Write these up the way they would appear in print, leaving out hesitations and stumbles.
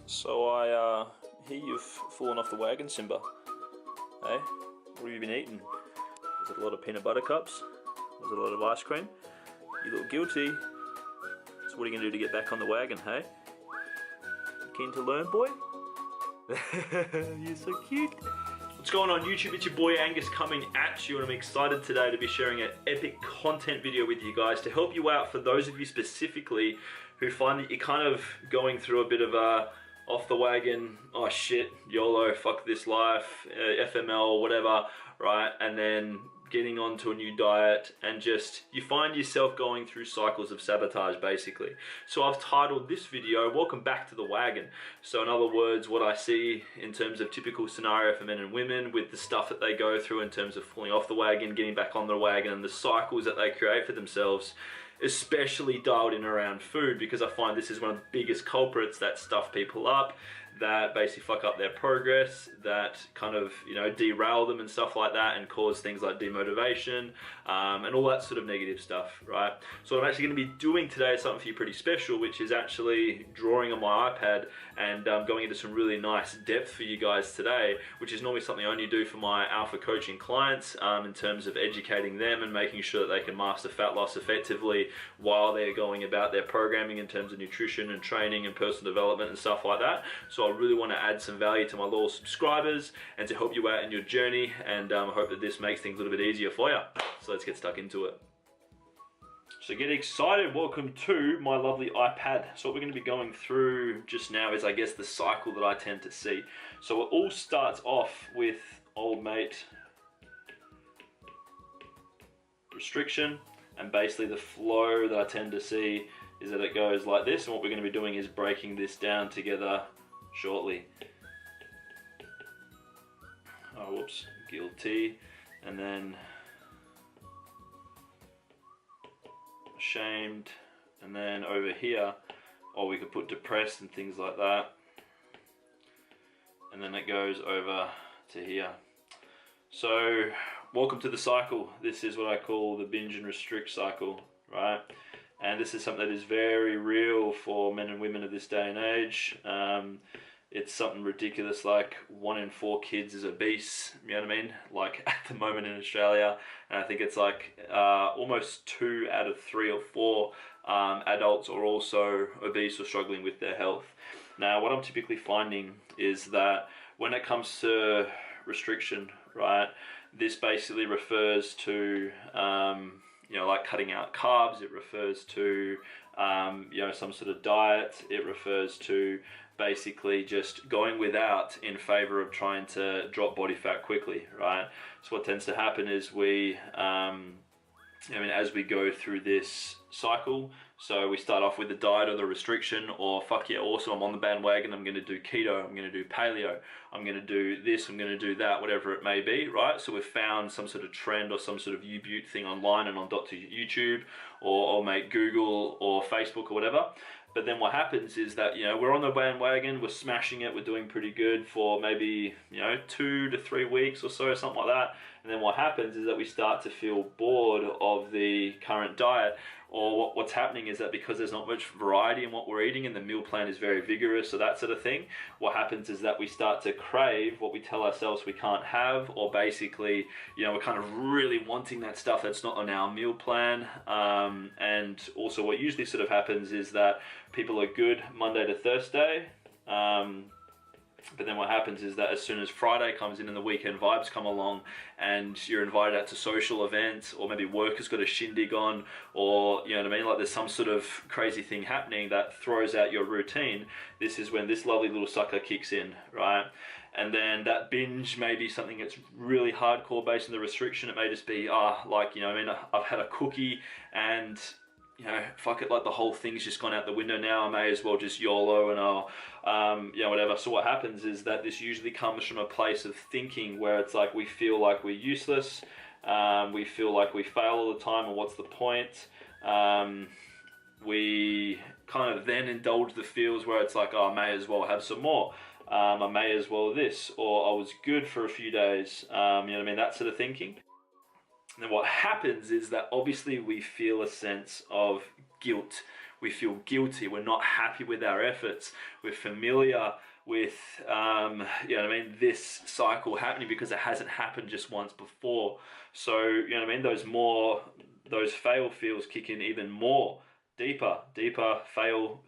So I hear you've fallen off the wagon, Simba. Hey, what have you been eating? Was it a lot of peanut butter cups? Was it a lot of ice cream? You look guilty. So what are you going to do to get back on the wagon, hey? You keen to learn, boy? You're so cute. What's going on YouTube? It's your boy Angus coming at you, and I'm excited today to be sharing an epic content video with you guys to help you out, for those of you specifically who find that you're kind of going through a bit of a off the wagon, oh shit, YOLO, fuck this life, FML, whatever, right? And then getting onto a new diet, and just you find yourself going through cycles of sabotage basically. So I've titled this video, Welcome Back to the Wagon. So in other words, what I see in terms of typical scenario for men and women with the stuff that they go through in terms of falling off the wagon, getting back on the wagon, and the cycles that they create for themselves, especially dialed in around food, because I find this is one of the biggest culprits that stuff people up, that basically fuck up their progress, that kind of, you know, derail them and stuff like that, and cause things like demotivation and all that sort of negative stuff, right? So what I'm actually going to be doing today is something for you pretty special, which is actually drawing on my iPad and going into some really nice depth for you guys today, which is normally something I only do for my alpha coaching clients in terms of educating them and making sure that they can master fat loss effectively while they're going about their programming in terms of nutrition and training and personal development and stuff like that. So I really want to add some value to my loyal subscribers and to help you out in your journey, and I hope that this makes things a little bit easier for you. So let's get stuck into it. So get excited, welcome to my lovely iPad. So what we're going to be going through just now is, I guess, the cycle that I tend to see. So it all starts off with old mate restriction, and basically the flow that I tend to see is that it goes like this, and what we're going to be doing is breaking this down together shortly. Oh, whoops, guilty, and then ashamed, and then over here, or we could put depressed and things like that, and then it goes over to here. So welcome to the cycle. This is what I call the binge and restrict cycle, right? And this is something that is very real for men and women of this day and age. It's something ridiculous, like 1 in 4 kids is obese, you know what I mean? Like at the moment in Australia, and I think it's like almost 2 out of 3 or 4 adults are also obese or struggling with their health. Now, what I'm typically finding is that when it comes to restriction, right, this basically refers to you know, like cutting out carbs. It refers to you know, some sort of diet. It refers to basically just going without in favor of trying to drop body fat quickly, right? So what tends to happen is we as we go through this cycle, so we start off with the diet or the restriction, or fuck yeah, awesome, I'm on the bandwagon, I'm going to do keto, I'm going to do paleo, I'm going to do this, I'm going to do that, whatever it may be, right? So we've found some sort of trend or some sort of U-Butte thing online and on YouTube or make Google or Facebook or whatever. But then what happens is that, you know, we're on the bandwagon, we're smashing it, we're doing pretty good for maybe, you know, 2 to 3 weeks or so, something like that. And then what happens is that we start to feel bored of the current diet, or what's happening is that because there's not much variety in what we're eating and the meal plan is very vigorous, so that sort of thing, what happens is that we start to crave what we tell ourselves we can't have, or basically, you know, we're kind of really wanting that stuff that's not on our meal plan. And also what usually sort of happens is that people are good Monday to Thursday, but then what happens is that as soon as Friday comes in and the weekend vibes come along and you're invited out to social events, or maybe work has got a shindig on, or, you know what I mean, like there's some sort of crazy thing happening that throws out your routine, this is when this lovely little sucker kicks in, right? And then that binge may be something that's really hardcore based on the restriction. It may just be, like, you know what I mean, I've had a cookie and, you know, fuck it, like the whole thing's just gone out the window now, I may as well just YOLO and I'll, you know, whatever. So what happens is that this usually comes from a place of thinking where it's like we feel like we're useless, we feel like we fail all the time, and what's the point? We kind of then indulge the feels where it's like, oh, I may as well have some more. I may as well this, or I was good for a few days, you know what I mean, that sort of thinking. And then what happens is that obviously we feel a sense of guilt we feel guilty, we're not happy with our efforts, we're familiar with you know what I mean, this cycle happening because it hasn't happened just once before. So you know what I mean, those fail feels kick in even more, deeper fail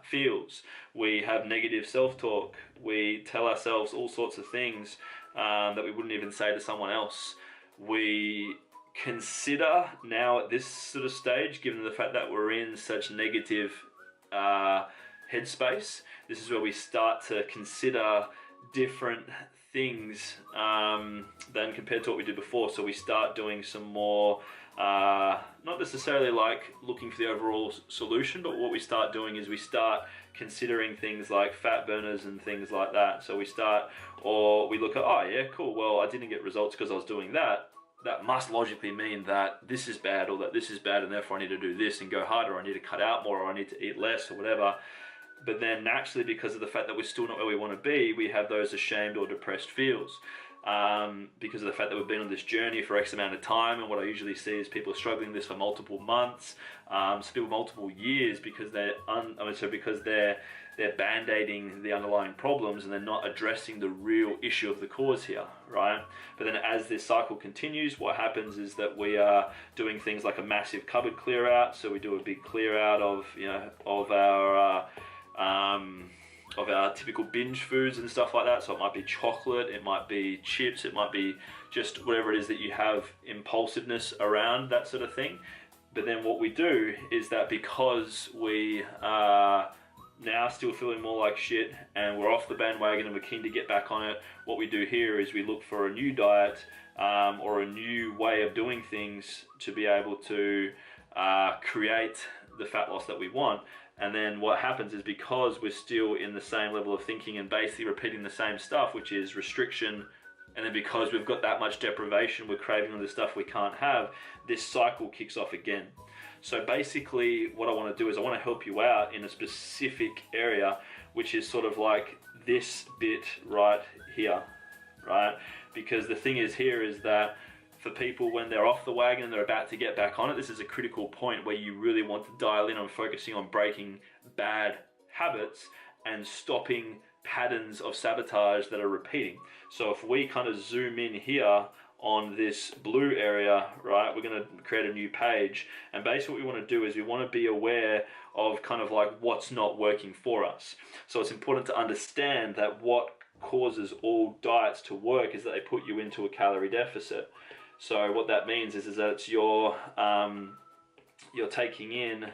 feels. We have negative self-talk, we tell ourselves all sorts of things that we wouldn't even say to someone else. We consider now at this sort of stage, given the fact that we're in such negative headspace, this is where we start to consider different things than compared to what we did before. So we start doing some more, not necessarily like looking for the overall solution, but what we start doing is we start considering things like fat burners and things like that. So we look at, oh yeah, cool, well, I didn't get results because I was doing that. That must logically mean that this is bad, or that this is bad, and therefore I need to do this and go harder, or I need to cut out more, or I need to eat less, or whatever. But then naturally, because of the fact that we're still not where we want to be, we have those ashamed or depressed feels. Because of the fact that we've been on this journey for X amount of time, and what I usually see is people struggling with this for multiple months, some people multiple years, because they're band-aiding the underlying problems and they're not addressing the real issue of the cause here, right? But then as this cycle continues, what happens is that we are doing things like a massive cupboard clear out. So we do a big clear out of, you know, of our typical binge foods and stuff like that. So it might be chocolate, it might be chips, it might be just whatever it is that you have impulsiveness around, that sort of thing. But then what we do is that because we are now still feeling more like shit and we're off the bandwagon and we're keen to get back on it, what we do here is we look for a new diet or a new way of doing things to be able to create the fat loss that we want. And then what happens is, because we're still in the same level of thinking and basically repeating the same stuff, which is restriction, and then because we've got that much deprivation, we're craving all the stuff we can't have, this cycle kicks off again. So basically what I want to do is I want to help you out in a specific area, which is sort of like this bit right here, right? Because the thing is here is that for people, when they're off the wagon and they're about to get back on it, this is a critical point where you really want to dial in on focusing on breaking bad habits and stopping patterns of sabotage that are repeating. So if we kind of zoom in here on this blue area, right, we're going to create a new page, and basically what we want to do is we want to be aware of kind of like what's not working for us. So it's important to understand that what causes all diets to work is that they put you into a calorie deficit. So what that means is that it's you're taking in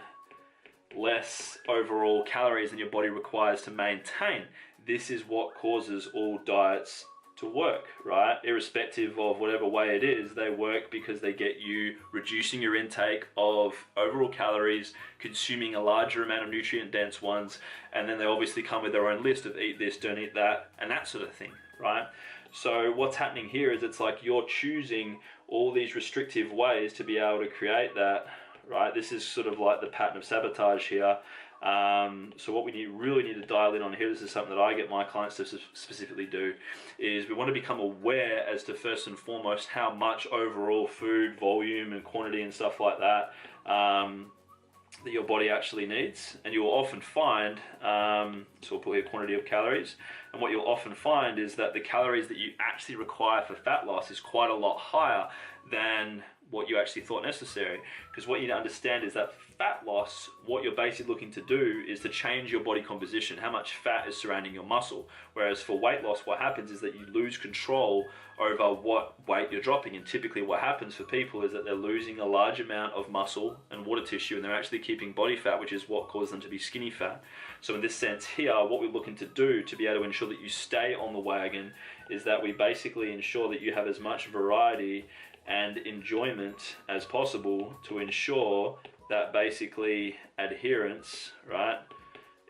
less overall calories than your body requires to maintain. This is what causes all diets to work, right? Irrespective of whatever way it is, they work because they get you reducing your intake of overall calories, consuming a larger amount of nutrient dense ones, and then they obviously come with their own list of eat this, don't eat that, and that sort of thing, right? So what's happening here is it's like you're choosing all these restrictive ways to be able to create that, right? This is sort of like the pattern of sabotage here. So what we really need to dial in on here, this is something that I get my clients to specifically do, is we want to become aware as to, first and foremost, how much overall food volume and quantity and stuff like that that your body actually needs. And you will often find, so we'll put here quantity of calories, and what you'll often find is that the calories that you actually require for fat loss is quite a lot higher than what you actually thought necessary. Because what you need to understand is that fat loss, what you're basically looking to do is to change your body composition, how much fat is surrounding your muscle. Whereas for weight loss, what happens is that you lose control over what weight you're dropping. And typically what happens for people is that they're losing a large amount of muscle and water tissue, and they're actually keeping body fat, which is what causes them to be skinny fat. So in this sense here, what we're looking to do to be able to ensure that you stay on the wagon is that we basically ensure that you have as much variety and enjoyment as possible to ensure that basically adherence, right,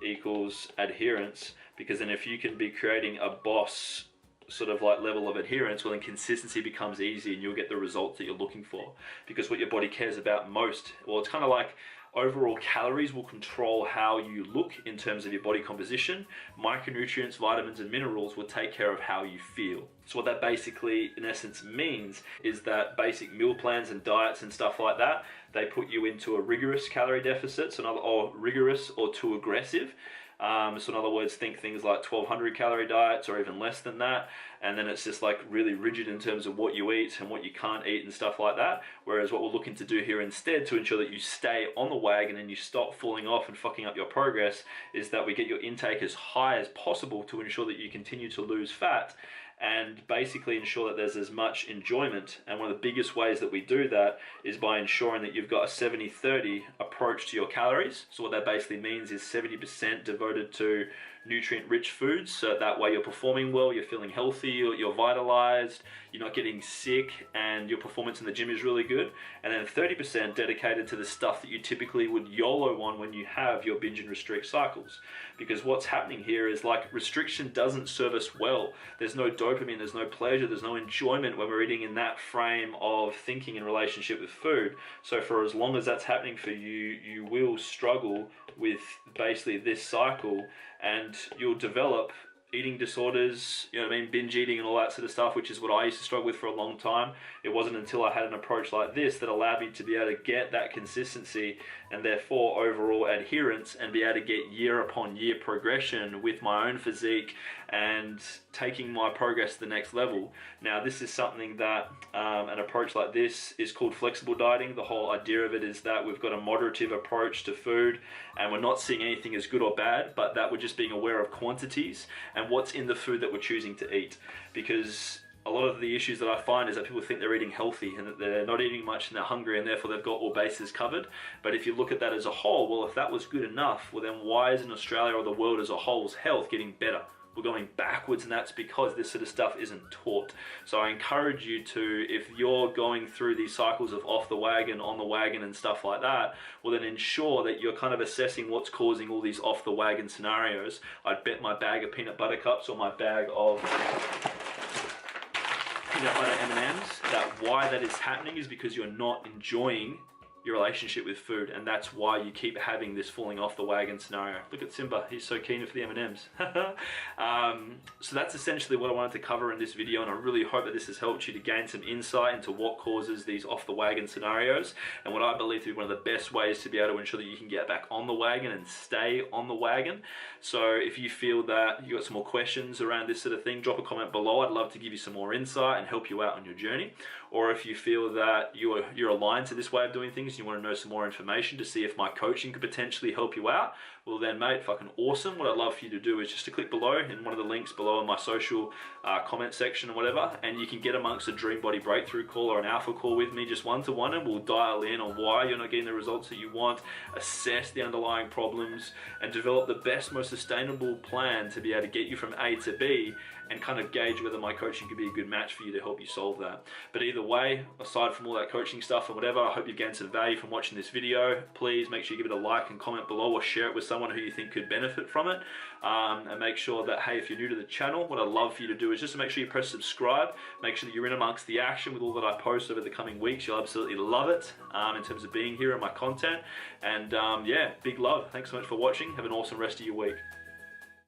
equals adherence. Because then if you can be creating a boss sort of like level of adherence, well then consistency becomes easy and you'll get the results that you're looking for. Because what your body cares about most, well, it's kind of like Overall calories will control how you look in terms of your body composition. Micronutrients, vitamins, and minerals will take care of how you feel. So what that basically, in essence, means is that basic meal plans and diets and stuff like that, they put you into a rigorous calorie deficit, or rigorous or too aggressive. So in other words, think things like 1200 calorie diets or even less than that, and then it's just like really rigid in terms of what you eat and what you can't eat and stuff like that. Whereas what we're looking to do here instead, to ensure that you stay on the wagon and you stop falling off and fucking up your progress, is that we get your intake as high as possible to ensure that you continue to lose fat and basically ensure that there's as much enjoyment. And one of the biggest ways that we do that is by ensuring that you've got a 70-30 approach to your calories. So what that basically means is 70% devoted to nutrient-rich foods, so that way you're performing well, you're feeling healthy, you're vitalized, you're not getting sick, and your performance in the gym is really good. And then 30% dedicated to the stuff that you typically would YOLO on when you have your binge and restrict cycles. Because what's happening here is, like, restriction doesn't serve us well. There's no dopamine, there's no pleasure, there's no enjoyment when we're eating in that frame of thinking in relationship with food. So for as long as that's happening for you, you will struggle with basically this cycle, and you'll develop eating disorders, you know what I mean, binge eating and all that sort of stuff, which is what I used to struggle with for a long time. It wasn't until I had an approach like this that allowed me to be able to get that consistency and therefore overall adherence, and be able to get year upon year progression with my own physique and taking my progress to the next level. Now, this is something that an approach like this is called flexible dieting. The whole idea of it is that we've got a moderative approach to food, and we're not seeing anything as good or bad, but that we're just being aware of quantities and what's in the food that we're choosing to eat. Because a lot of the issues that I find is that people think they're eating healthy and that they're not eating much and they're hungry, and therefore they've got all bases covered. But if you look at that as a whole, well, if that was good enough, well then why isn't Australia or the world as a whole's health getting better? We're going backwards, and that's because this sort of stuff isn't taught. So I encourage you to, if you're going through these cycles of off the wagon, on the wagon and stuff like that, well then ensure that you're kind of assessing what's causing all these off the wagon scenarios. I'd bet my bag of peanut butter cups or my bag of peanut butter M&Ms that why that is happening is because you're not enjoying your relationship with food, and that's why you keep having this falling off the wagon scenario. Look at Simba, he's so keen for the M&Ms. So that's essentially what I wanted to cover in this video, and I really hope that this has helped you to gain some insight into what causes these off the wagon scenarios, and what I believe to be one of the best ways to be able to ensure that you can get back on the wagon and stay on the wagon. So if you feel that you've got some more questions around this sort of thing, drop a comment below. I'd love to give you some more insight and help you out on your journey. Or if you feel that you're aligned to this way of doing things, and you want to know some more information to see if my coaching could potentially help you out, well then mate, fucking awesome. What I'd love for you to do is just to click below in one of the links below in my social comment section or whatever, and you can get amongst a Dream Body Breakthrough call or an alpha call with me, just one-to-one, and we'll dial in on why you're not getting the results that you want, assess the underlying problems, and develop the best, most sustainable plan to be able to get you from A to B, and kind of gauge whether my coaching could be a good match for you to help you solve that. But either way, aside from all that coaching stuff and whatever, I hope you've gained some value from watching this video. Please make sure you give it a like and comment below, or share it with someone who you think could benefit from it. And make sure that, hey, if you're new to the channel, what I'd love for you to do is just to make sure you press subscribe. Make sure that you're in amongst the action with all that I post over the coming weeks. You'll absolutely love it in terms of being here and my content. And yeah, big love. Thanks so much for watching. Have an awesome rest of your week.